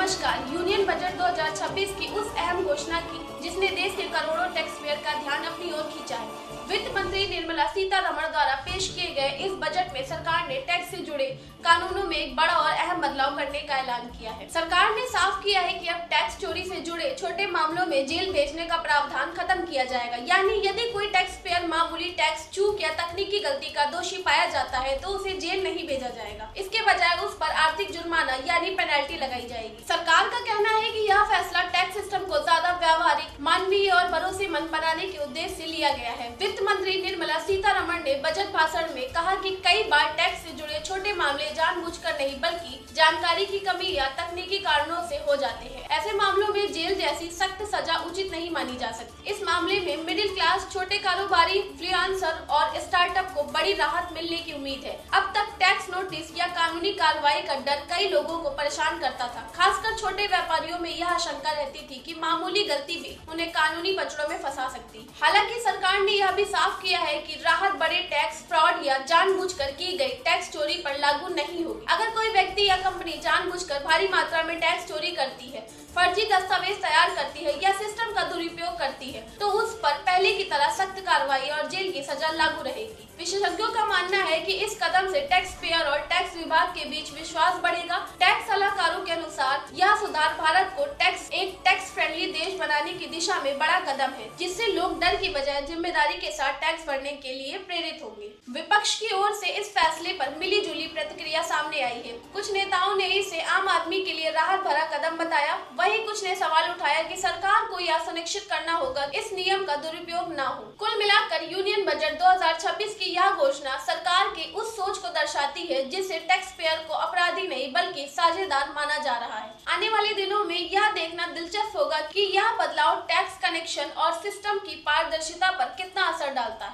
नमस्कार। Union budget 2026 की उस अहम घोषणा की जिसने देश के करोड़ों टैक्स पेयर का ध्यान अपनी ओर खींचा है। वित्त मंत्री निर्मला सीतारमण द्वारा पेश किए गए इस बजट में सरकार ने टैक्स से जुड़े कानूनों में एक बड़ा और अहम बदलाव करने का ऐलान किया है। सरकार ने साफ किया है कि अब टैक्स चोरी से जुड़े छोटे मामलों में जेल भेजने का प्रावधान खत्म किया जाएगा। यानी यदि कोई टैक्स पेयर मामूली टैक्स चूक या तकनीकी गलती का दोषी पाया जाता है तो उसे जेल नहीं भेजा जाएगा। इसके बजाय उस पर आर्थिक जुर्माना यानी पेनल्टी लगाई जाएगी। सरकार का कहना है कि यह फैसला टैक्स सिस्टम को ज्यादा व्यावहारिक, मानवीय और भरोसेमंद बनाने के उद्देश्य से लिया गया है। वित्त मंत्री निर्मला सीतारमण ने बजट भाषण में कहा कि कई बार टैक्स से जुड़े छोटे मामले जानबूझकर नहीं बल्कि जानकारी की कमी या तकनीकी कारणों से हो जाते हैं। ऐसे मामलों में जेल जैसी सख्त सजा उचित नहीं मानी जा सकती। इस मामले में मिडिल क्लास, छोटे कारोबारी, फ्रीलांसर और स्टार्टअप को बड़ी राहत मिलने की उम्मीद है। अब तक टैक्स नोटिस या कानूनी कार्रवाई का डर कई लोगों को परेशान करता था। खासकर छोटे व्यापारियों में यह आशंका रहती थी कि मामूली गलती भी उन्हें कानूनी पचड़ों में फंसा सकती। हालांकि सरकार ने यह भी साफ किया है कि राहत बड़े टैक्स फ्रॉड या जानबूझकर की गई टैक्स चोरी पर लागू नहीं होगी। अगर कोई व्यक्ति या कंपनी जानबूझकर भारी मात्रा में टैक्स चोरी करती है, फर्जी दस्तावेज तैयार करती है या सिस्टम का दुरुपयोग करती है तो उस पर पहले की तरह सख्त कार्रवाई और जेल की सजा लागू रहेगी। विशेषज्ञों का मानना है कि इस कदम से टैक्स पेयर और टैक्स विभाग के बीच विश्वास बढ़ेगा। टैक्स सलाहकारों के अनुसार यह सुधार भारत को एक टैक्स फ्रेंडली देश बनाने की दिशा में बड़ा कदम है, जिससे लोग डर की बजाय जिम्मेदारी के साथ टैक्स भरने के लिए प्रेरित होंगे। विपक्ष की ओर से इस फैसले पर मिली जुली प्रतिक्रिया सामने आई है। कुछ नेताओं ने इसे आम आदमी के लिए राहत भरा कदम बताया, वहीं कुछ ने सवाल उठाया कि सरकार को यह सुनिश्चित करना होगा इस नियम का दुरुपयोग न हो। कुल मिलाकर यूनियन बजट 2026 की यह घोषणा सरकार की उस सोच को दर्शाती है जिससे टैक्स पेयर को अपराधी नहीं बल्कि साझेदार माना जा रहा है। आने वाले दिनों में यह देखना दिलचस्प होगा कि यह बदलाव टैक्स कनेक्शन और सिस्टम की पारदर्शिता पर कितना असर डालता है।